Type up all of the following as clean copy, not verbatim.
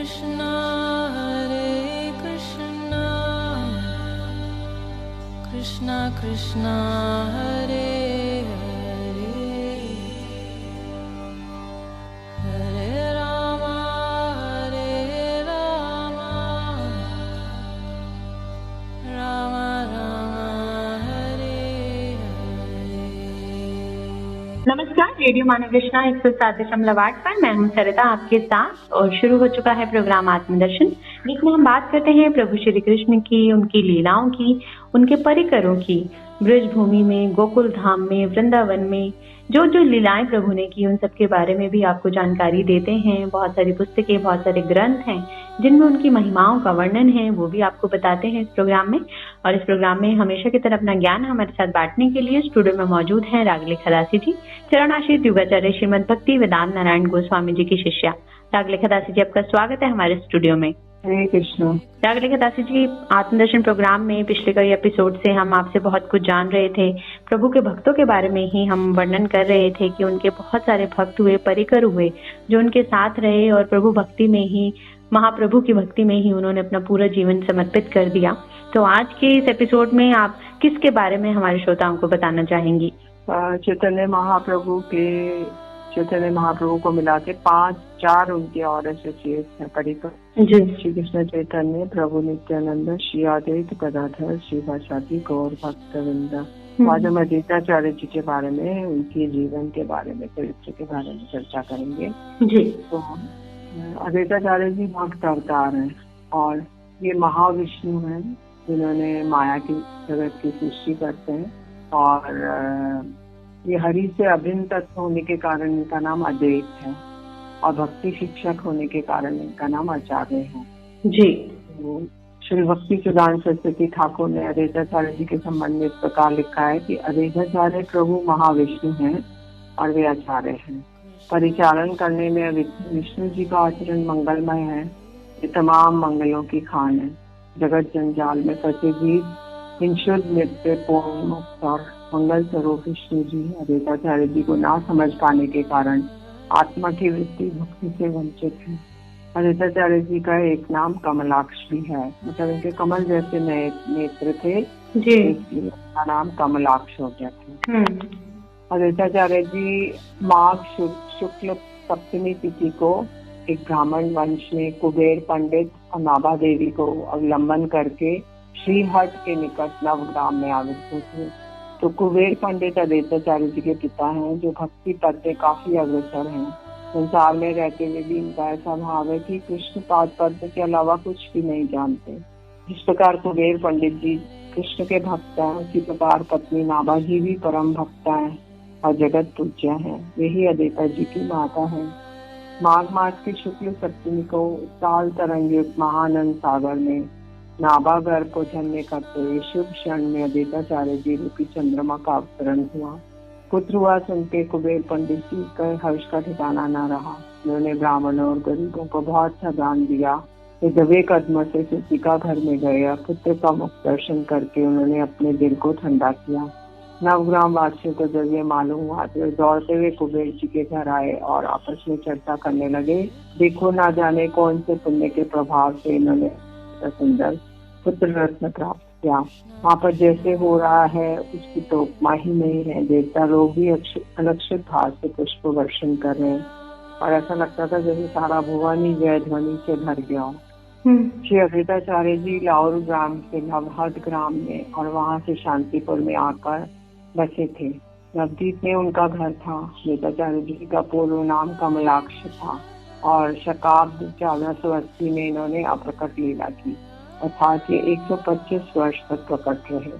Krishna Hare Krishna Krishna Krishna Hare Hare Hare Rama Hare Rama Rama Rama Hare Hare। नमस्कार, radio मानव कृष्णा 107.8 पर मैं हूं सरिता आपके साथ और शुरू हो चुका है प्रोग्राम आत्मदर्शन, जिसमें हम बात करते हैं प्रभु श्री कृष्ण की, उनकी लीलाओं की, उनके परिकरों की। ब्रज भूमि में, गोकुल धाम में, वृंदावन में जो जो लीलाएं प्रभु ने की, उन सब के बारे में भी आपको जानकारी देते हैं। बहुत सारी पुस्तकें, बहुत सारे ग्रंथ हैं जिनमें उनकी महिमाओं का वर्णन है, वो भी आपको बताते हैं इस प्रोग्राम में। और इस प्रोग्राम में हमेशा की तरह अपना ज्ञान हमारे साथ बांटने के लिए स्टूडियो में मौजूद हैं रागले खदासी जी, चरणाश्रित युगाचार्य श्रीमद भक्ति वेदांत नारायण गोस्वामी जी की शिष्या। रागले खदासी जी, आपका स्वागत है हमारे स्टूडियो में। हरे कृष्ण। रागले खदासी जी, आत्मदर्शन प्रोग्राम में पिछले कई एपिसोड से हम आपसे बहुत कुछ जान रहे थे। प्रभु के भक्तों के बारे में ही हम वर्णन कर रहे थे कि उनके बहुत सारे भक्त हुए, परिकर हुए, जो उनके साथ रहे और प्रभु भक्ति में ही, महाप्रभु की भक्ति में ही उन्होंने अपना पूरा जीवन समर्पित कर दिया। तो आज के इस एपिसोड में आप किसके बारे में हमारे श्रोताओं को बताना चाहेंगी? चैतन्य महाप्रभु को मिला के 4 उनके और एसोसिएट्स हैं, परिकर। श्री कृष्ण चैतन्य, प्रभु नित्यानंद, श्री अद्वैत गदाधर, श्री वासादि गौर भक्तवृंद। आज हम अद्वैताचार्य जी के बारे में, उनके जीवन के बारे में, चरित्र के बारे में चर्चा करेंगे जी। तो अद्वैताचार्य जी भक्त अवतार हैं और ये महाविष्णु हैं, जिन्होंने माया की जगत की सृष्टि करते हैं। और ये हरि से अभिन्न तत्व होने के कारण इनका नाम अद्वैत है और भक्ति शिक्षक होने के कारण इनका नाम आचार्य है जी। तो श्री भक्ति सुधान सरस्वती ठाकुर ने अद्वैताचार्य जी के संबंध में इस प्रकार लिखा है कि अद्वैताचार्य प्रभु महाविष्णु हैं और वे आचार्य हैं। परिचालन करने में विष्णु जी का आचरण मंगलमय है। ये तमाम मंगलों की खान है। जगत जंजाल में फंसे जीव इन शुद्ध नित्य पूर्ण मुक्त और मंगल स्वरूप विष्णु जी अद्वैताचार्य जी को ना समझ पाने के कारण आत्मा की वृत्ति भक्ति से वंचित है। अद्वैताचार्य जी का एक नाम कमलाक्ष भी है, मतलब इनके कमल जैसे नेत्र थे जी, इसलिए उनका नाम कमलाक्ष हो गया था। अद्वैताचार्य जी माघ शुक्ल सप्तमी तिथि को एक ब्राह्मण वंश में कुबेर पंडित और नाभा देवी को अवलंबन करके श्रीहट के निकट नवग्राम में आविर्भूत हुए। तो कुबेर पंडित अद्वैताचार्य जी के पिता हैं, जो भक्ति पद में काफी अग्रसर हैं। संसार में रहते हुए भी इनका ऐसा भाव है कि कृष्ण पाद पद्म के अलावा कुछ भी नहीं जानते। जिस प्रकार कुबेर पंडित जी कृष्ण के भक्त हैं, उसी प्रकार पत्नी नाभा जी भी परम भक्त हैं और जगत पूज्य हैं। यही अद्वैता जी की माता है। माघ मास की शुक्ल सप्तमी को साल तरंगयुक्त महानंद सागर में नाभा गर्भ को जन्मे करते हुए शुभ क्षण में अद्वैताचार्य जी रूपी चंद्रमा का अवतरण हुआ। पुत्र हुआ सुनते कुबेर पंडित जी का हर्ष का ठिकाना न रहा। उन्होंने ब्राह्मणों और गरीबों को बहुत सा दान दिया। वे दबे कदमों से सूचिका घर में गए। पुत्र का मुख दर्शन करके उन्होंने अपने दिल को ठंडा किया। नवग्राम वासियों को जब ये मालूम हुआ तो दौड़ते हुए कुबेर जी के घर आए और आपस में चर्चा करने लगे। देखो, ना जाने कौन से पुण्य के प्रभाव से इन्होंने सुंदर पुत्र रत्न प्राप्त किया। वहाँ पर जैसे हो रहा है उसकी तो उपमा ही नहीं है। देवता लोग भी अलक्षित भाव से पुष्प वर्षण कर रहे हैं और ऐसा लगता था जैसे सारा भुवन ही जय ध्वनि से भर गया हो। श्री अद्वैताचार्य जी लाहौर ग्राम से नवहद ग्राम में और वहाँ से शांतिपुर में आकर बसे थे। नवदीप में उनका घर था। अद्वैताचार्य जी का पूर्व नाम कमलाक्ष था और शकाब्द 1480 में इन्होंने अप्रकट लीला की, अर्थात ये 125 वर्ष तक प्रकट रहे।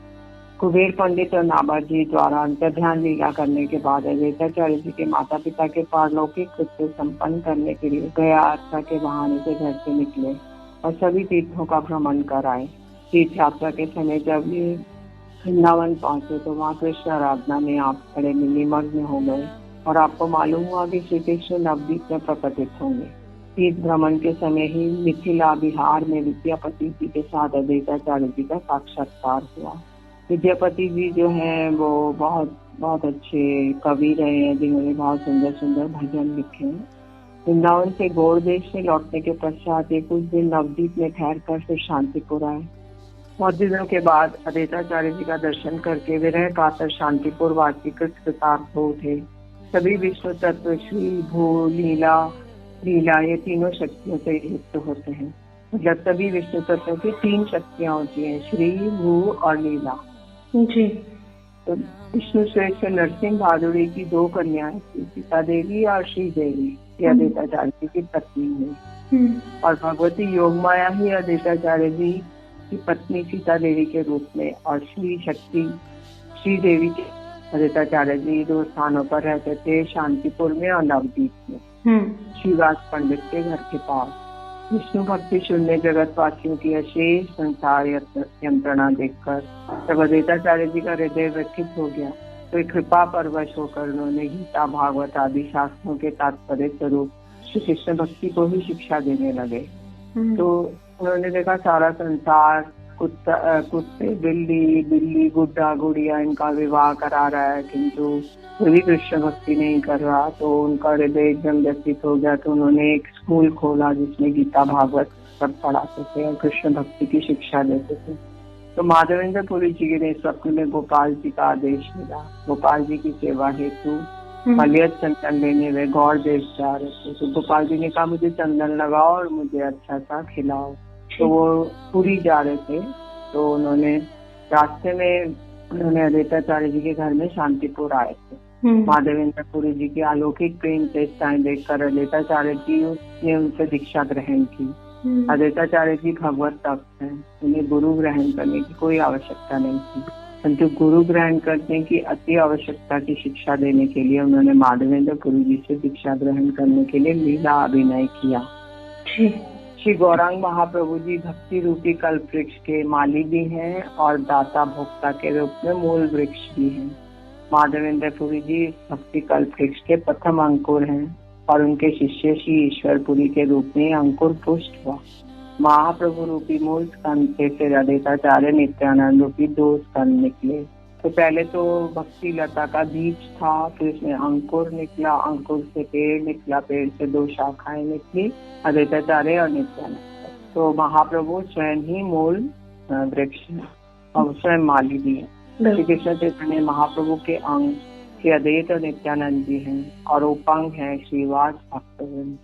कुबेर पंडित और नाभा जी द्वारा अंतर्ध्यान लीला करने के बाद अद्वैताचार्य जी के माता पिता के पारलौकिक कृत्य संपन्न करने के लिए गया यात्रा के बहाने से घर से निकले और सभी तीर्थों का भ्रमण कर आए। तीर्थ यात्रा के समय जब ये वृंदावन पहुंचे तो वहाँ कृष्ण आराधना में आप बड़े निमग्न हो गए और आपको मालूम हुआ कि श्री कृष्ण नवदीप में प्रकटित होंगे। तीर्थ भ्रमण के समय ही मिथिला बिहार में विद्यापति जी के साथ अद्वैताचार्य जी का साक्षात्कार हुआ। विद्यापति जी जो हैं वो बहुत बहुत अच्छे कवि रहे हैं, जिन्होंने बहुत सुंदर सुंदर भजन लिखे हैं। वृंदावन से गौड़ देश में लौटने के पश्चात ये कुछ दिन नवदीप में ठहर कर फिर शांतिपुर आए। बहुत दिनों के बाद अद्वैताचार्य जी का दर्शन करके विरह कातर शांतिपुर वासी कृतार्थ हो उठे। सभी विष्णु तत्व श्री भू लीला लीला ये तीनों शक्तियों से युक्त होते हैं। मतलब सभी विष्णु तत्वों की 3 शक्तियां होती हैं, श्री भू और लीला जी। तो विष्णु श्रेष्ठ नरसिंह बहादुरी की 2 कन्याएं थी, सीता देवी और श्री देवी, ये अद्वैताचार्य जी की पत्नी है। और भगवती योगमाया ही अद्वैताचार्य जी की पत्नी सीता देवी के रूप में और श्री शक्ति श्री देवी के अद्वैताचार्य जी 2 स्थानों पर रहते थे, शांतिपुर में और नवदीप में, श्रीवास पंडित के घर के पास। विष्णु भक्ति शून्य जगत वासियों की अशेष संसार यंत्रणा देखकर जब अद्वैताचार्य जी का हृदय व्यथित हो गया तो कृपा परवश होकर उन्होंने गीता भागवत आदि शास्त्रों के तात्पर्य स्वरूप श्री कृष्ण भक्ति को ही शिक्षा देने लगे। तो उन्होंने देखा सारा संसार कुत्ते बिल्ली गुड्डा गुड़िया इनका विवाह करा रहा है, किंतु भी कृष्ण भक्ति नहीं कर रहा। तो उनका हृदय एकदम व्यथित हो गया। तो उन्होंने एक स्कूल खोला जिसमें गीता भागवत सब पढ़ाते थे और कृष्ण भक्ति की शिक्षा देते थे। तो माधवेंद्र पुरी जी ने स्वप्न में गोपाल जी का आदेश मिला। गोपाल जी की सेवा हेतु मलियत चंदन लेने वे गौड़ देश जा रहे थे। तो गोपाल जी ने कहा मुझे चंदन लगाओ और मुझे अच्छा सा खिलाओ। तो वो पुरी जा रहे थे। तो उन्होंने रास्ते में उन्होंने अद्वैताचार्य जी के घर में शांतिपुर आए थे। माधवेंद्र पुरी जी की अलौकिक प्रेम चेष्टाएं देखकर अद्वैताचार्य जी ने उनसे दीक्षा ग्रहण की। अद्वैताचार्य जी भगवत भक्त हैं, उन्हें गुरु ग्रहण करने की कोई आवश्यकता नहीं थी, परंतु गुरु ग्रहण करने की अति आवश्यकता की शिक्षा देने के लिए उन्होंने माधवेंद्र पुरी जी से दीक्षा ग्रहण करने के लिए लीला अभिनय किया। श्री गौरांग महाप्रभु जी भक्ति रूपी कल्प वृक्ष के माली भी हैं और दाता भोक्ता के रूप में मूल वृक्ष भी हैं। माधवेंद्र पुरी जी भक्ति कल्प वृक्ष के प्रथम अंकुर हैं और उनके शिष्य श्री ईश्वरपुरी के रूप में अंकुर पुष्ट हुआ। महाप्रभु रूपी मूल स्कंद से फिर अद्वैताचार्य नित्यानंद रूपी 2 स्कंद निकले। तो पहले तो भक्ति लता का बीज था, फिर उसमें अंकुर निकला, अंकुर से पेड़ निकला, पेड़ से 2 शाखाएं निकली, अद्वैताचार्य और नित्यानंद। तो महाप्रभु स्वयं ही मूल वृक्ष है और स्वयं माली भी है। श्री कृष्ण चैतन्य महाप्रभु के अंग श्री अद्वैत और नित्यानंद जी हैं और उपांग है श्रीवास भक्तवृंद।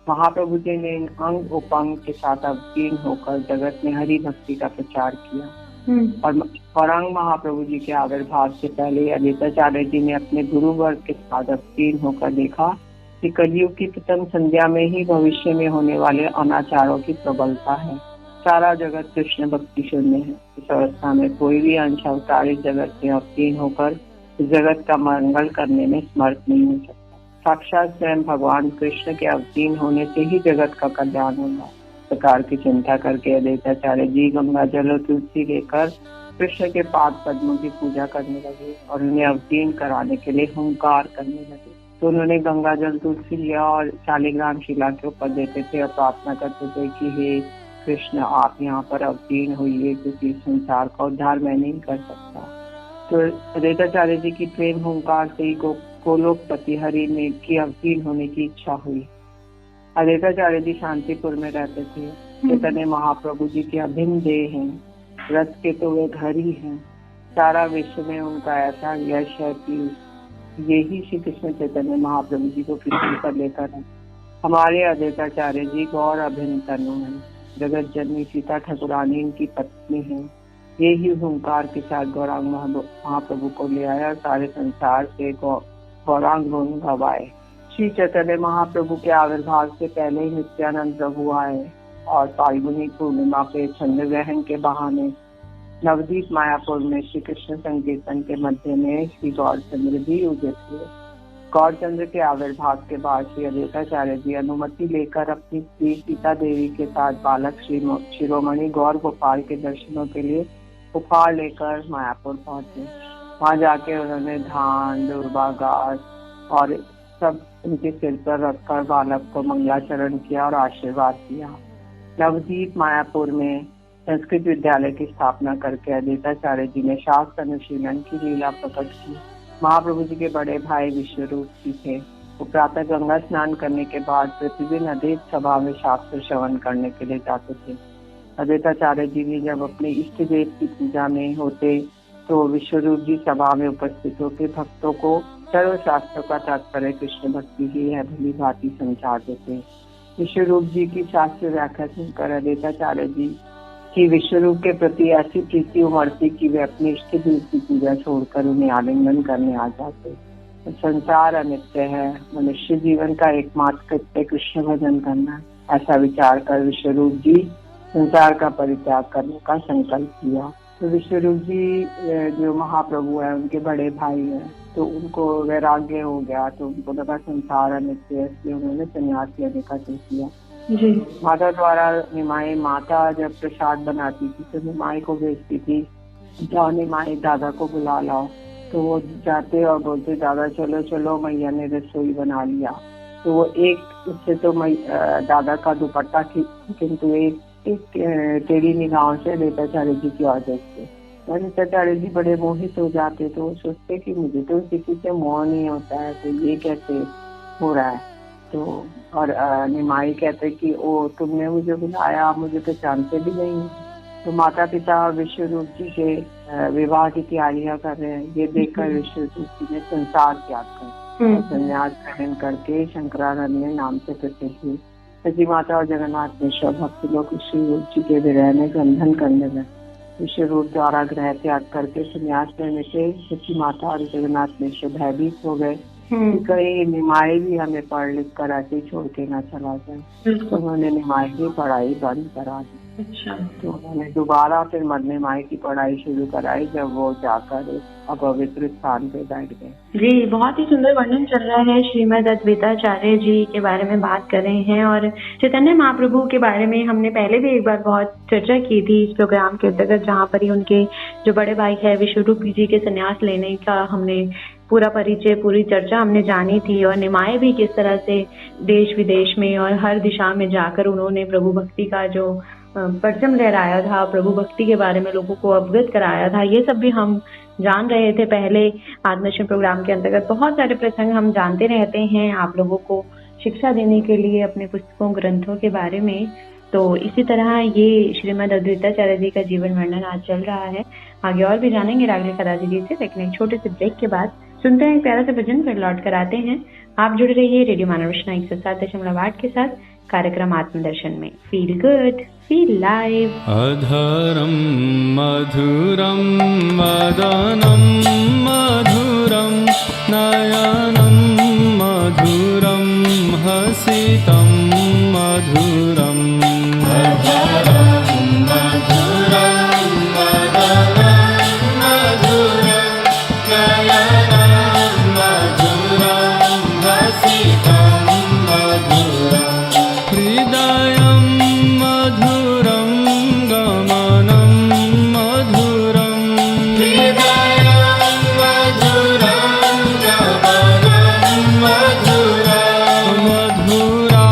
महाप्रभु जी ने इन अंग उपांग के साथ अवतीर्ण होकर जगत में हरि भक्ति का प्रचार किया। और गौरांग महाप्रभु जी के आविर्भाव से पहले अद्वैताचार्य जी ने अपने गुरु वर्ग के साथ अवतीर्ण होकर देखा कि कलयुग की प्रथम संध्या में ही भविष्य में होने वाले अनाचारों की प्रबलता है। सारा जगत कृष्ण भक्ति शून्य है। इस अवस्था में कोई भी अंश अवतारित जगत से अवतीर्ण होकर जगत का मंगल करने में समर्थ नहीं हो सकता। साक्षात स्वयं भगवान कृष्ण के अवतीर्ण होने से ही जगत का कल्याण होगा। प्रकार की चिंता करके अद्वैताचार्य जी गंगा जल और तुलसी लेकर कृष्ण के पाद पद्मों की पूजा करने लगे और उन्हें अवतीर्ण कराने के लिए हुंकार करने लगे। तो उन्होंने गंगा जल तुलसी लिया और शालिग्राम शिला के ऊपर देते थे और प्रार्थना करते थे कि हे कृष्ण आप यहाँ पर अवतीर्ण हुई, क्योंकि संसार का उद्धार मैं नहीं कर सकता। तो अद्वैताचार्य जी की प्रेम हुंकार से ही गोलोकपति हरि में की अवतीर्ण होने की इच्छा हुई। अद्वैताचार्य जी शांतिपुर में रहते थे। चैतन्य महाप्रभु जी के अभिन्न देह हैं, रथ के तो वे घर ही हैं। सारा विश्व में उनका ऐसा यश है कि यही श्री कृष्ण चैतन्य महाप्रभु जी को पृथ्वी पर लेकर है। हमारे अद्वैताचार्य जी गौर अभिन्न तनु हैं। जगत जननी सीता ठाकुरानी इनकी पत्नी है। ये ही हुंकार के साथ गौरांग महाप्रभु को ले आया, सारे संसार से गौरांग गुण गवाए। श्री चैतन्य महाप्रभु के आविर्भाव से पहले ही नित्यानंद प्रभु आए और फाल्गुनी पूर्णिमा पे चंद्र ग्रहण के बहाने नवदीप मायापुर में श्री कृष्ण संकीर्तन के मध्य में श्री गौरचंद्र भी उदित हुए। गौरचंद्र के आविर्भाव के बाद श्री अद्वैताचार्य जी अनुमति लेकर अपनी स्त्री सीता देवी के साथ बालक शिरोमणि गौर गोपाल के दर्शनों के लिए उपहार लेकर मायापुर पहुंचे। वहां जाके उन्होंने धान दुर्बा घास और सब उनके सिर पर रखकर बालक को मंगलाचरण किया और आशीर्वाद दिया। नवदीप मायापुर में संस्कृत विद्यालय की स्थापना करके अद्वैताचार्य जी ने शास्त्र अनुशीलन की लीला प्रकट की। महाप्रभु जी के बड़े भाई विश्वरूप जी थे। वो प्रातः गंगा स्नान करने के बाद प्रतिदिन अद्वैत सभा में शास्त्र श्रवण करने के लिए जाते थे। अद्वैताचार्य जी भी जब अपने इष्ट देव की पूजा में होते तो विश्वरूप जी सभा में उपस्थित होकर भक्तों को सर्व शास्त्रों का तात्पर्य कृष्ण भक्ति की है भली भांति समझा देते। विश्वरूप जी की शास्त्र व्याख्या सुनकर अद्वैताचार्य जी की विश्वरूप के प्रति ऐसी प्रीति उमड़ती कि वे अपने इष्ट देव की पूजा छोड़कर उन्हें आलिंगन करने आ जाते। संसार अनित्य है, मनुष्य जीवन का एकमात्र कृत्य कृष्ण भजन करना है, ऐसा विचार कर विश्वरूप जी संसार का परित्याग करने का संकल्प किया। तो विश्वरूप जी जो महाप्रभु है उनके बड़े भाई हैं, तो उनको वैराग्य हो गया, तो उनको लगा संसार अनित्य है, इसलिए उन्होंने संन्यास लेने का सोच लिया। जी। माता द्वारा निमाई माता जब प्रसाद बनाती थी तो निमाई को भेजती थी, जाओ निमाई दादा को बुला लाओ। तो वो जाते और बोलते दादा चलो चलो मैया ने रसोई बना लिया। तो वो एक उससे तो दादा का दुपट्टा थी, किंतु एक टेढ़ी निगाहों से अद्वैताचार्य जी की ओर देखते। अद्वैताचार्य जी बड़े मोहित हो जाते, तो वो सोचते कि मुझे तो किसी से मोह नहीं होता है, तो ये कैसे हो रहा है। तो और निमाई कहते कि ओ तुमने मुझे बुलाया, मुझे पहचानते भी नहीं। तो माता पिता विश्वरूप जी के विवाह की तैयारियां कर रहे हैं, ये देखकर विश्वरूप जी ने संसार त्याग कर संन्यास ग्रहण करके शंकराचार्य नाम से प्रसिद्ध हुई। सची माता और जगन्नाथ मिश्र भक्त लोग विश्वरूप जी के विरह में बंधन करने लगे। विश्वरूप द्वारा ग्रह त्याग करके संन्यास लेने से सची माता और जगन्नाथ मिश्र भयभीत हो गए कि कहीं निमाई भी हमें पढ़ लिख कर ऐसे छोड़ के न चला जाए। तो उन्होंने निमाई की पढ़ाई बंद करा दी। अच्छा। तो उन्होंने दोबारा फिर निमाई की पढ़ाई शुरू कराई, जब वो जाकर अपवित्र स्थान पे बैठ गए। जी, बहुत ही सुंदर वर्णन चल रहा है। श्रीमद अद्वैताचार्य जी के बारे में बात कर रहे हैं और चैतन्य महाप्रभु के बारे में हमने पहले भी एक बार बहुत चर्चा की थी इस प्रोग्राम के अंतर्गत, जहाँ पर ही उनके जो बड़े भाई है विश्वरूप जी के संन्यास लेने का हमने पूरा परिचय, पूरी चर्चा हमने जानी थी। और निमाई भी किस तरह से देश विदेश में और हर दिशा में जाकर उन्होंने प्रभु भक्ति का जो परचम लहराया था, प्रभु भक्ति के बारे में लोगों को अवगत कराया था, ये सब भी हम जान रहे थे पहले आत्मदर्शन प्रोग्राम के अंतर्गत। बहुत सारे प्रसंग हम जानते रहते हैं आप लोगों को शिक्षा देने के लिए अपने पुस्तकों ग्रंथों के बारे में। तो इसी तरह ये श्रीमद अद्वैताचार्य जी का जीवन वर्णन आज चल रहा है। आगे और भी जानेंगे रागले खराजी जी से, लेकिन एक छोटे से ब्रेक के बाद सुनते हैं एक प्यारा सा भजन, फिर लौट कर आते हैं। आप जुड़े रहिए रेडियो मानव 107.8 के साथ कार्यक्रम आत्मदर्शन में। Feel good, feel live. अधरम मधुरम वदनम मधुरम नयनम मधुरम हसितम मधुरम। अधरम मधुरम वदनम मधुरम नयनम मधुरम हसितम मधुरम। हृदयं मधुरं गमनं मधुरं। हृदयं मधुरं गमनं मधुरं। मधुरा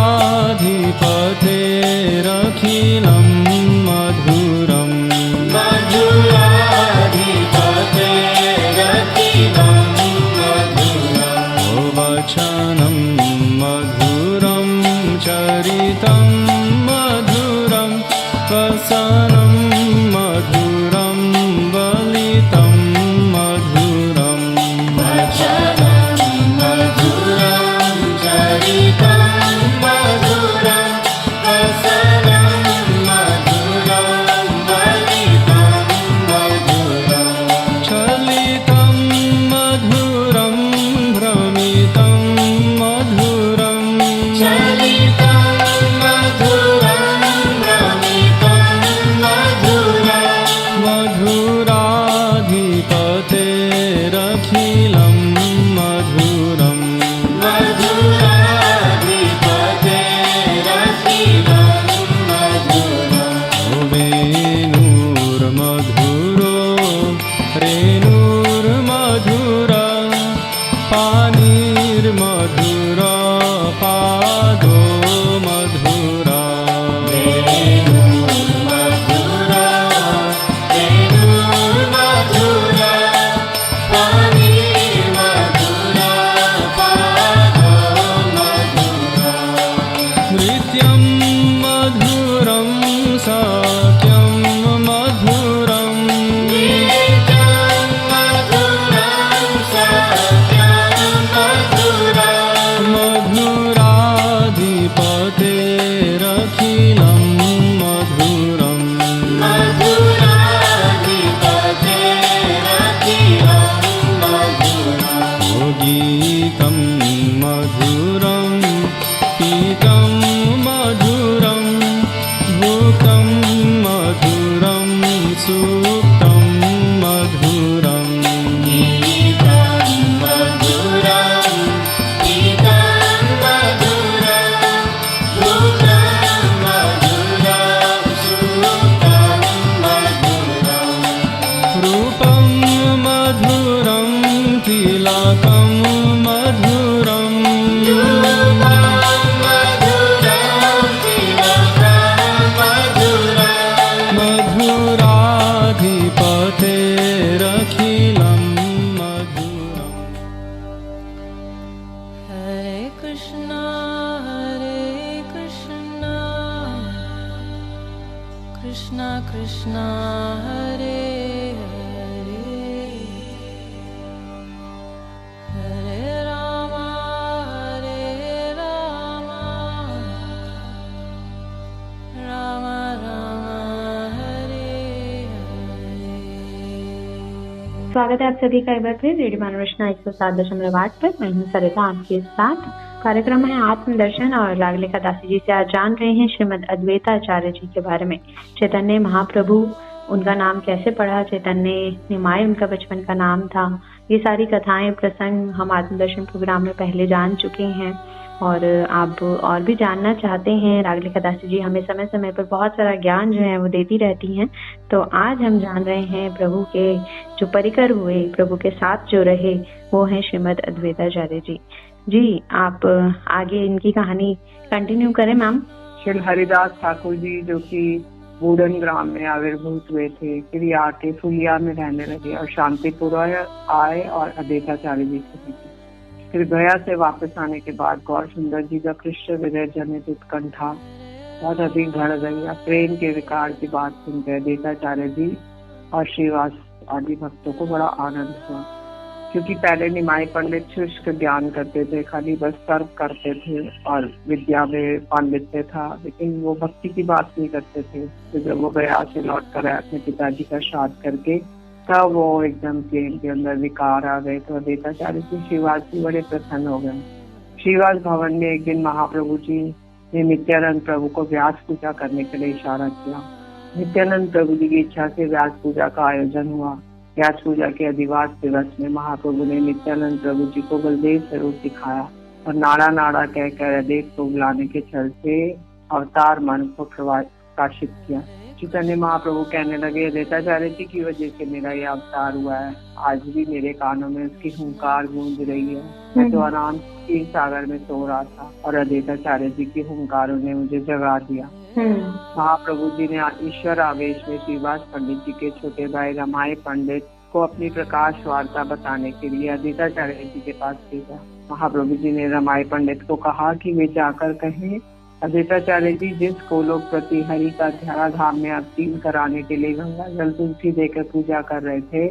मधुराधिपतेरखिलं मधुरम् मधुराधिपतेरखिलं मधुरम् ओ गीतं मधुरं पीतं मधुरं भुक्तं मधुरं सुप्तं मधुरम् गीतं मधुरं गीतं मधुरं भुक्तं मधुरं सुप्तं मधुरम् रूपं मधुरं तिलकं मधुरं रूपं मधुरं तिलकं मधुरम् मधुराधिपतेरखिलं मधुरम् Hare Krishna, Krishna Krishna, Hare Hare, Hare Rama, Rama Rama, Hare Hare। स्वागत है आप सभी का एक बार फिर रेडियो मानवरचना 107.8 पर। मैं हूं सरिता आपके साथ। कार्यक्रम है आत्मदर्शन और रागलिका दासी जी से आज जान रहे हैं श्रीमद अद्वैताचार्य जी के बारे में। चैतन्य महाप्रभु, उनका नाम कैसे पड़ा, चैतन्य निमाय उनका बचपन का नाम था। ये सारी कथाएं प्रसंग हम आत्मदर्शन प्रोग्राम में पहले जान चुके हैं और आप और भी जानना चाहते हैं। रागलिका दासी जी हमें समय समय पर बहुत सारा ज्ञान जो है वो देती रहती हैं। तो आज हम जान रहे हैं प्रभु के जो परिकर हुए, प्रभु के साथ जो रहे, वो हैं श्रीमद अद्वैताचार्य जी। जी आप आगे इनकी कहानी कंटिन्यू करें मैम। श्री हरिदास ठाकुर जी जो कि बूढ़न ग्राम में आविर्भूत हुए थे, फिर ये आके फुलिया में रहने लगे और शांतिपुर आए और अद्वैताचार्य जी से मिले। फिर गया से वापस आने के बाद गौर सुंदर जी का कृष्ण विजय जनित उत्कंठा बहुत अधिक बढ़ गई। प्रेम के विकार की बात सुनकर अद्वैताचार्य जी और श्रीवास आदि भक्तों को बड़ा आनंद हुआ, क्योंकि पहले निमाई पंडित शुष्क ज्ञान करते थे, खाली बस तर्क करते थे और विद्या में पांडित्य था, लेकिन वो भक्ति की बात नहीं करते थे। तो जब वो गया से लौट कर अपने पिताजी का श्राद्ध करके तब वो एकदम प्रेम के अंदर विकार आ गए। तो अद्वैताचार्य जी श्रीवास जी बड़े प्रसन्न हो गए। श्रीवास भवन में एक दिन महाप्रभु जी ने नित्यानंद प्रभु को व्यास पूजा करने के लिए इशारा किया। नित्यानंद प्रभु जी की इच्छा से व्यास पूजा का आयोजन हुआ। व्यास पूजा के अधिवास दिवस में महाप्रभु ने नित्यानंद प्रभु जी को बलदेव स्वरूप दिखाया और नाड़ा नाड़ा कहकर अदेव को बुलाने के चलते अवतार मन को प्रकाशित किया। चैतन्य महाप्रभु कहने लगे, अद्वैताचार्य जी की वजह से मेरा ये अवतार हुआ है। आज भी मेरे कानों में उसकी हुंकार गूंज रही है। मैं तो आराम से सागर में सो रहा था और अद्वैताचार्य जी की हुंकारों ने मुझे जगा दिया। महाप्रभु जी ने ईश्वर आवेश में श्रीवास पंडित जी के छोटे भाई रमाई पंडित को अपनी प्रकाश वार्ता बताने के लिए अद्वैताचार्य जी के पास भेजा। महाप्रभु जी ने रमाई पंडित को कहा कि वे जाकर कहें, अद्वैताचार्य जी जिस गोलोक प्रति हरि का ध्यान धाम में अवतीर्ण कराने के लिए गंगा जल तुलसी देकर पूजा कर रहे थे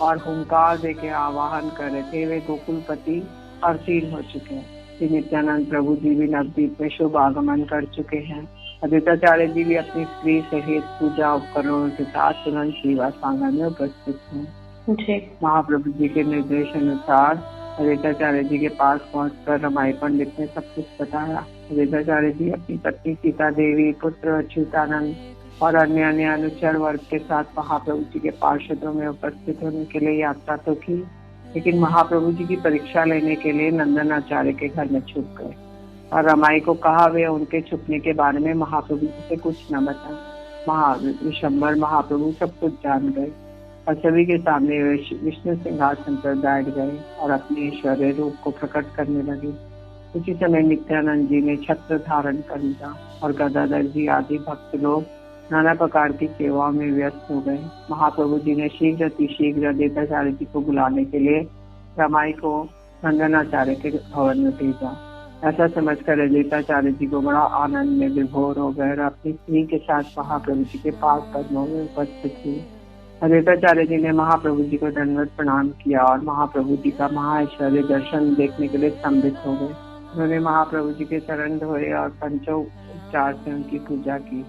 और हुंकार देकर आवाहन कर रहे थे, वे गोकुलपति अवतीर्ण हो चुके हैं। श्री नित्यानंद प्रभु जी भी नवद्वीप में शुभ आगमन कर चुके हैं। अद्वैताचार्य जी भी अपनी स्त्री सहित पूजा उपकरणों के साथ तुरंत श्रीवास आंगन में उपस्थित हैं। महाप्रभु जी के निर्देश अनुसार अद्वैताचार्य जी के पास पहुंचकर रमाई पंडित ने सब कुछ बताया। अद्वैताचार्य जी अपनी पत्नी सीता देवी, पुत्र अच्युतानंद और अन्य अनुचर वर्ग के साथ महाप्रभु जी के पार्षदों में उपस्थित होने के लिए यात्रा तो की, लेकिन महाप्रभु जी की परीक्षा लेने के लिए नंदनाचार्य के घर में छुप गए और रमाई को कहा वे उनके छुपने के बारे में महाप्रभु जी से कुछ न बताएं। विशंबर महाप्रभु सब कुछ जान गए और सभी के सामने विष्णु सिंहासन पर बैठ गए और अपने ईश्वरीय रूप को प्रकट करने लगे। उसी समय नित्यानंद जी ने छत्र धारण कर लिया और गदाधर जी आदि भक्त लोग नाना प्रकार की सेवाओं में व्यस्त हो गए। महाप्रभु जी ने शीघ्र अद्वैताचार्य जी को बुलाने के लिए रमाई को नंदनाचार्य के भवन में भेजा। ऐसा समझकर अद्वैताचार्य जी को बड़ा आनंद में विभोर हो गए और अपनी स्त्री के साथ महाप्रभु जी के पास कदमों में उपस्थित हुए। अद्वैताचार्य जी ने महाप्रभु जी को दंडवत प्रणाम किया और महाप्रभु जी का महाऐश्वर्य दर्शन देखने के लिए स्तंभित हो गए। उन्होंने महाप्रभु जी के चरण धोए और पंचोपचार से उनकी पूजा की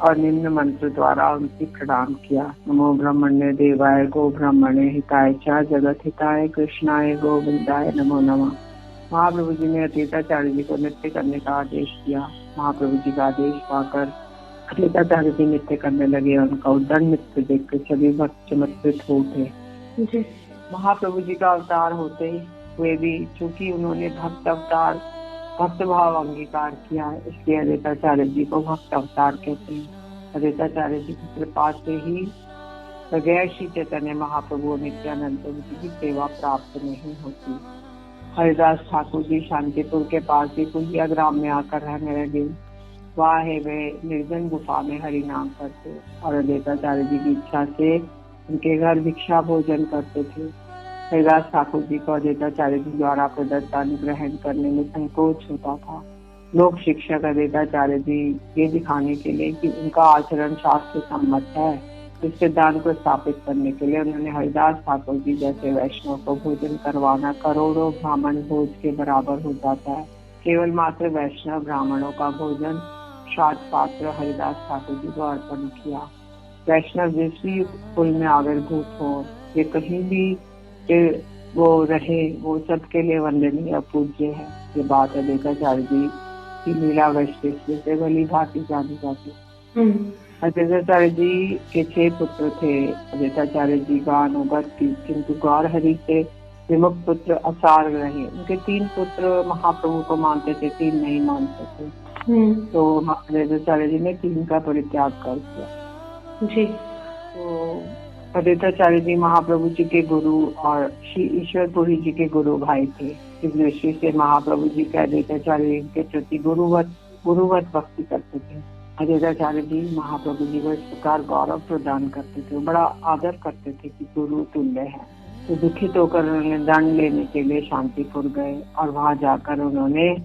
और निम्न मंत्र द्वारा उनकी प्रणाम किया। नमो ब्रह्मण्य देवाय गो ब्रह्मणे हिताय च जगत हिताय कृष्णाय गोविंदाय नमो नमः। महाप्रभु जी ने अद्वैताचार्य जी को नृत्य करने का आदेश दिया। महाप्रभु जी का आदेश पाकर अद्वैताचार्य जी नृत्य करने लगे। उनका उद्दंड नृत्य देखकर सभी भक्त चमत्कृत हो उठे। महाप्रभु जी का अवतार होते हुए भी चूंकि उन्होंने भक्त भाव अंगीकार किया है, इसलिए अद्वैताचार्य जी को भक्त अवतार कहते हैं। अद्वैताचार्य जी की कृपा से ही बगैर श्री चैतन्य महाप्रभु और नित्यानंद जी की सेवा प्राप्त नहीं होती। हरिदास ठाकुर जी शांतिपुर के पास ही कुलिया ग्राम में आकर रहने लगे। वहाँ वे निर्जन गुफा में हरि नाम करते और अद्वैताचार्य जी की इच्छा से उनके घर भिक्षा भोजन करते थे। हरिदास ठाकुर जी को अद्वैताचार्य जी द्वारा प्रदत्त अन्न ग्रहण करने में संकोच होता था। लोक शिक्षक अद्वैताचार्य जी ये दिखाने के लिए कि उनका आचरण शास्त्र सम्मत है, इस सिद्धांत को स्थापित करने के लिए उन्होंने हरिदास ठाकुर जी जैसे वैष्णव को भोजन करवाना करोड़ों ब्राह्मण भोज के बराबर हो जाता है। केवल मात्र वैष्णव ब्राह्मणों का भोजन श्राद्ध पात्र हरिदास ठाकुर जी को अर्पण किया। वैष्णव जिस भी कुल में आविर्भूत हो, ये कहीं भी वो रहे, वो सबके लिए वंदनीय पूज्य है। ये बात अद्वैताचार्य जी की लीला वैशिष्ट से भली भांति जानी जाती। अद्वैताचार्य जी के 6 पुत्र थे। अद्वैताचार्य जी का अनुगत थी, किंतु गौर हरि से विमुक्त पुत्र असार रहे। उनके 3 पुत्र महाप्रभु को मानते थे, 3 नहीं मानते थे। तो अद्वैताचार्य जी ने 3 का परित्याग कर दिया जी। तो अद्वैताचार्य जी महाप्रभु जी के गुरु और श्री ईश्वरपुरी जी के गुरु भाई थे। इस दृष्टि से महाप्रभु जी के अद्वैताचार्य जी के प्रति गुरुवत भक्ति करते थे। अद्वैताचार्य जी महाप्रभु जी को इस प्रकार गौरव प्रदान करते थे, बड़ा आदर करते थे कि गुरु तुल्य है। तो दुखित होकर उन्होंने दंड लेने के लिए शांतिपुर गए और वहां जाकर उन्होंने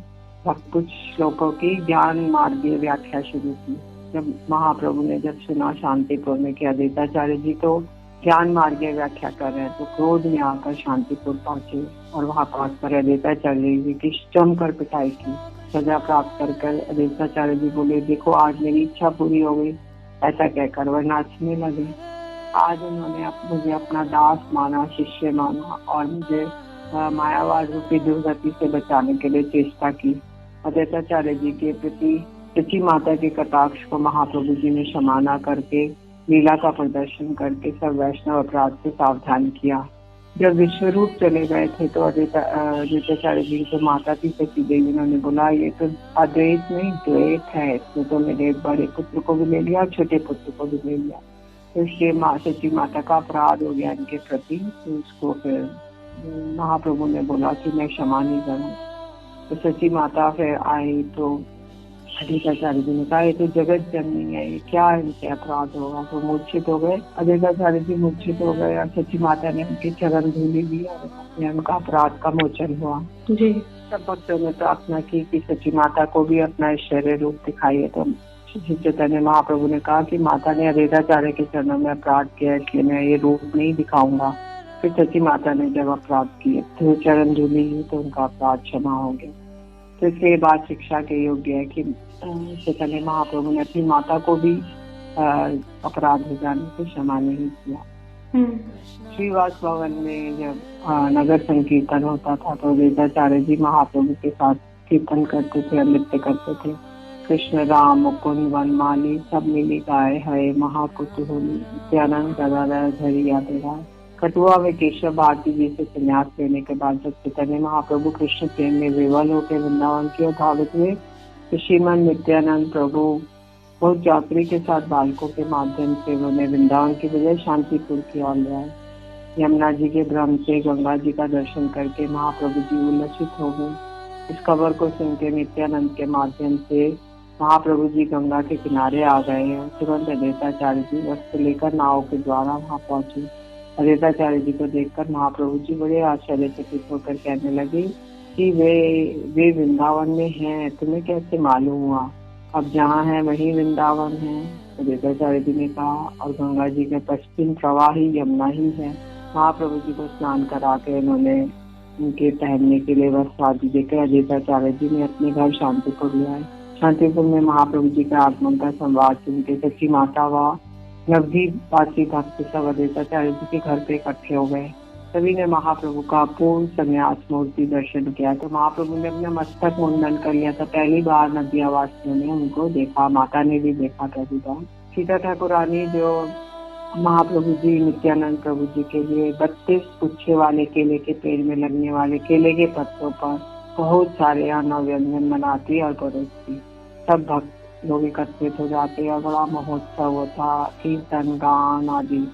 कुछ श्लोकों की ज्ञान मार्गीय व्याख्या शुरू की। जब महाप्रभु ने सुना शांतिपुर में कि अद्वैताचार्य जी तो ज्ञान मार्गीय व्याख्या कर रहे हैं, तो क्रोध में आकर शांतिपुर पहुंचे और वहां पहुंचकर अद्वैताचार्य जी की जमकर पिटाई की। सजा प्राप्त कर अद्वैताचार्य जी बोले, देखो आज मेरी इच्छा पूरी हो गई। ऐसा कहकर वह नाचने लगे। आज उन्होंने मुझे अपना दास माना, शिष्य माना और मुझे मायावाद रूपी दुर्गति से बचाने के लिए चेष्टा की। अद्वैताचार्य जी के प्रति सची माता के कटाक्ष को महाप्रभु जी ने क्षमा न करके लीला का प्रदर्शन करके सब वैष्णव अपराध से सावधान किया। जब विश्वरूप चले गए थे तो अद्वैताचार्य जी की माता थी सची देवी, उन्होंने बोला ये तो अद्वैत नहीं द्वैत है, इसमें तो मेरे बड़े पुत्र को भी ले लिया और छोटे पुत्र को भी ले लिया। तो इसलिए सची माता का अपराध हो गया इनके प्रति। तो उसको फिर महाप्रभु ने बोला कि मैं क्षमा नहीं करूँ। तो सची माता फिर आई तो अद्वैताचार्य जी ने कहा ये तो जगत जननी है, ये क्या इनसे अपराध होगा। तो मूर्छित हो गए अद्वैताचार्य जी, मूर्छित हो गए और सची माता ने उनके चरण धूलि दी और उनका अपराध का मोचन हुआ जी। सब भक्तों ने प्रार्थना की कि सची माता को भी अपना ऐश्वर्य रूप दिखाइए। तो श्री चैतन्य महाप्रभु ने कहा कि माता ने अद्वैताचार्य के चरणों में अपराध किया, इसलिए मैं ये रूप नहीं दिखाऊंगा। फिर सची माता ने जब अपराध किए तो चरण धूलि तो उनका अपराध क्षमा हो गया। तो इसलिए बात शिक्षा के योग्य है कि चैतन्य महाप्रभु ने अपनी माता को भी अपराध हो जाने से क्षमा नहीं किया। श्रीवास भवन में जब नगर संकीर्तन होता था तो अद्वैताचार्य जी महाप्रभु के साथ कीर्तन करते थे, नृत्य करते थे। कृष्ण राम मुकुंद वनमाली सब मिली गाए है महाकुतूहली नित्यानंद गदाधर धरी यादे राय। कठुआ में केशव भारती जी से संन्यास लेने के बाद जब चैतन्य महाप्रभु कृष्ण प्रेम में विवल होकर वृंदावन की ओर धावित हुए तो श्रीमन नित्यानंद प्रभु बहुत यात्री के साथ बालकों के माध्यम से उन्हें वृंदावन की बजाय शांतिपुर की ओर ले आए। यमुना जी के भ्रम से गंगा जी का दर्शन करके महाप्रभु जी उल्लसित हो गए। इस खबर को सुनकर नित्यानंद के माध्यम से महाप्रभु जी गंगा के किनारे आ गए और तुरंत अद्वैताचार्य जी वस्त्र लेकर नाव के द्वारा वहां पहुंचे। अद्वैताचार्य जी को देखकर महाप्रभु जी बड़े आश्चर्यचकित होकर कहने लगे कि वे वृंदावन में हैं, तुम्हें कैसे मालूम हुआ? अब जहाँ है वही वृंदावन है। अद्वैताचार्य जी ने कहा और गंगा जी के पश्चिम प्रवाही यमुना ही है। महाप्रभु जी को स्नान करा के उन्होंने उनके ठहरने के लिए वस्त्र आदि देकर अद्वैताचार्य जी ने अपने घर शांतिपुर ले आए। शांतिपुर में महाप्रभु जी का आगमन का संवाद सुन के सच्ची माता व नवदीपवासी भक्त सब अद्वैताचार्य जी के घर पे इकट्ठे हो गए। सभी ने महाप्रभु का पूर्ण संन्यास मूर्ति दर्शन किया। तो महाप्रभु ने अपना मस्तक मुंडन कर लिया था। पहली बार नदियावासियों ने उनको देखा, माता ने भी देखा पहली बार। सीता ठाकुरानी जो महाप्रभु जी नित्यानंद प्रभु जी के लिए 32 पुच्छे वाले केले के पेड़ में लगने वाले केले के पत्तों पर बहुत सारे अन्न व्यंजन बनाती और परोसती। सब भक्त लोग एकत्रित हो जाते और बड़ा महोत्सव होता, कीर्तन गान आदि।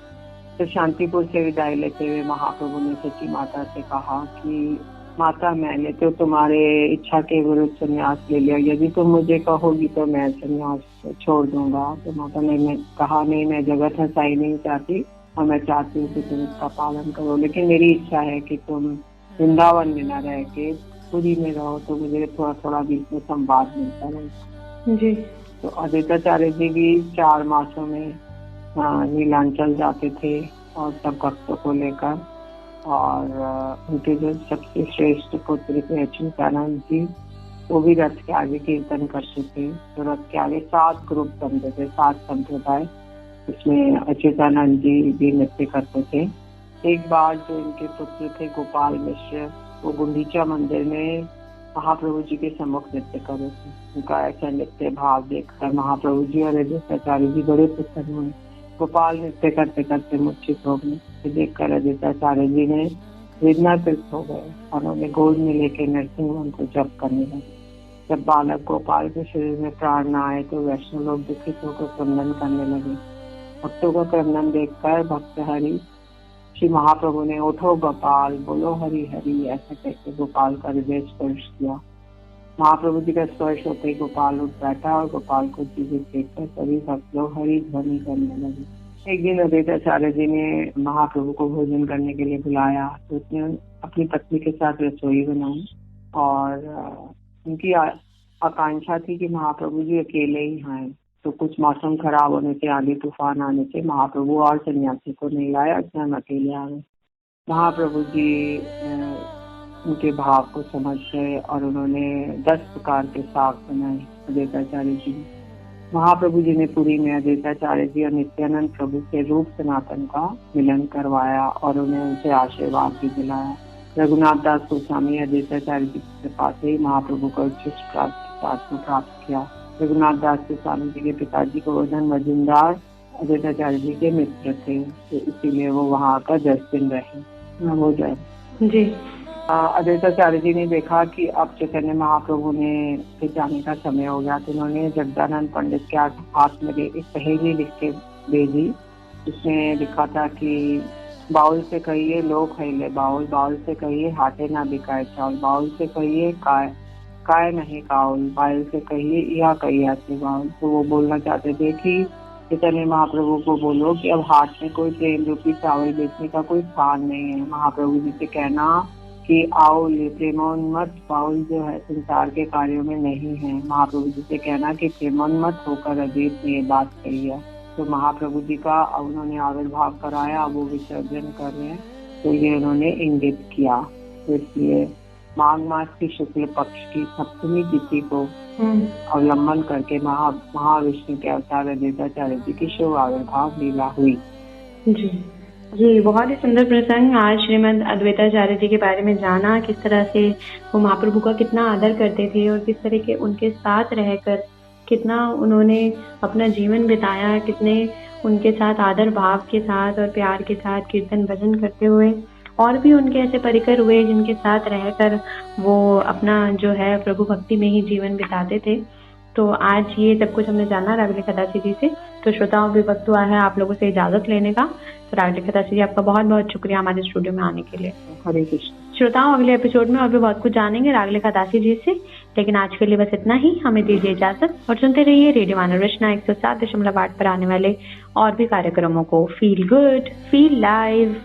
तो शांतिपुर से विदाई लेते हुए महाप्रभु ने सच्ची माता से कहा कि माता, मैंने तो तुम्हारे इच्छा के विरुद्ध संन्यास ले लिया, यदि तुम मुझे कहोगी तो मैं संन्यास छोड़ दूंगा। तो माता ने कहा, नहीं, मैं जगत हंसाई नहीं चाहती और मैं चाहती हूँ कि तुम इसका पालन करो, लेकिन मेरी इच्छा है कि तुम वृंदावन में न रह के पुरी में रहो, तो मुझे थोड़ा थोड़ा बीच में संवाद मिलता रहे जी। तो अद्वैताचार्य जी भी 4 मासों में नीलांचल जाते थे और सब भक्तों को लेकर, और उनके जो सबसे श्रेष्ठ पुत्र थे अच्युतानंद जी, वो भी रथ के आगे कीर्तन करते थे। तो रथ के आगे 7 ग्रुप बनते थे, 7 संप्रदाय, इसमें अच्युतानंद जी भी नृत्य करते थे। एक बार जो इनके पुत्र थे गोपाल मिश्र, वो गुंडीचा मंदिर में महाप्रभु जी के सम्मुख नृत्य कर रहे थे। उनका ऐसा नृत्य भाव देखकर महाप्रभु जी और अद्वैताचार्य जी बड़े प्रसन्न हुए। गोपाल नृत्य करते करते मूर्छित हो गए। देखकर अद्वैताचार्य जी ने वेदनाग्रस्त हो गए और उन्हें गोद में लेकर नरसिंह मंत्र जप करने लगे। जब बालक गोपाल के शरीर में प्राण न आए तो वैष्णव लोग दुखित होकर क्रंदन करने लगे। भक्तों का क्रंदन देखकर भक्त हरि श्री महाप्रभु ने उठो गोपाल, बोलो हरि हरि, ऐसा कहकर गोपाल का हृदय स्पर्श किया। महाप्रभु जी का स्पर्श होते ही गोपाल उठ बैठा और गोपाल को जीवित देखकर सभी भक्त लोग हरि ध्वनि करने लगे। एक दिन अद्वैताचार्य जी ने महाप्रभु को भोजन करने के लिए बुलाया, तो उसने अपनी पत्नी के साथ रसोई बनाई और उनकी आकांक्षा थी कि महाप्रभु जी अकेले ही आए। तो कुछ मौसम खराब होने से, आंधी तूफान आने से महाप्रभु और सन्यासी को नहीं लाया, स्वयं अकेले आ गए। महाप्रभु जी उनके भाव को समझ गए और उन्होंने 10 प्रकार के साग बनाए अद्वैताचार्य जी। महाप्रभु जी ने पुरी में अद्वैताचार्य जी और नित्यानंद प्रभु से रूप सनातन का मिलन करवाया और उन्हें उनसे आशीर्वाद भी दिलाया। रघुनाथ दास गोस्वामी अद्वैताचार्य जी के पास ही महाप्रभु को उच्च प्राप्त किया। रघुनाथ दास गोस्वामी जी के पिताजी गोवर्धन मजुमदार अद्वैताचार्य जी के मित्र थे, तो इसीलिए वो वहाँ आकर 10 दिन रहे। हो जाए जी। अद्वैताचार्य जी ने देखा कि अब चैतन्य महाप्रभु ने के जाने का समय हो गया, तो उन्होंने जगदानंद पंडित के हाथ में एक पहेली लिख के भेजी। उसमें लिखा था कि बाउल से कहिए लोग खैले बाउल, बाउल से कहिए हाथे ना बिकाए चावल, बाउल से कहिए काय नहीं काउल, बाउल से कहिए यह कहिए आते बाउल। तो वो बोलना चाहते थे कि चैतन्य महाप्रभु को बोलो कि अब हाथ में कोई प्रेम रूपी चावल बेचने का कोई स्थान नहीं है। महाप्रभु जी से कहना कि आओ, ये प्रेमोन्मत्त बाउल जो है संसार के कार्यों में नहीं है। महाप्रभु जी से कहना कि प्रेमोन्मत्त होकर अद्वैत ने ये बात कही है। तो महाप्रभु जी का उन्होंने आविर्भाव कराया, वो विसर्जन कर रहे हैं, तो ये उन्होंने इंगित किया। तो इसलिए माघ मास की शुक्ल पक्ष की सप्तमी तिथि को अवलंबन करके महाविष्णु के अवतार अद्वैताचार्य जी की शुभ आविर्भाव लीला हुई। जी जी, बहुत ही सुंदर प्रसंग। आज श्रीमद अद्वैताचार्य जी के बारे में जाना, किस तरह से वो महाप्रभु का कितना आदर करते थे और किस तरह के उनके साथ रहकर कितना उन्होंने अपना जीवन बिताया, कितने उनके साथ आदर भाव के साथ और प्यार के साथ कीर्तन भजन करते हुए, और भी उनके ऐसे परिकर हुए जिनके साथ रहकर वो अपना जो है प्रभु भक्ति में ही जीवन बिताते थे। तो आज ये सब कुछ हमने जाना रागलिखा दासी जी से। तो श्रोताओं भी वक्त हुआ है आप लोगों से इजाजत लेने का। तो रागलिखा दासी जी, आपका बहुत बहुत शुक्रिया हमारे स्टूडियो में आने के लिए। हरे कृष्ण। श्रोताओं, अगले एपिसोड में और भी बहुत कुछ जानेंगे रागलिखा दासी जी से, लेकिन आज के लिए बस इतना ही। हमें दीजिए इजाजत और सुनते रहिए रेडियो मानव रचना 107.8 पर आने वाले और भी कार्यक्रमों को। Feel good, feel live.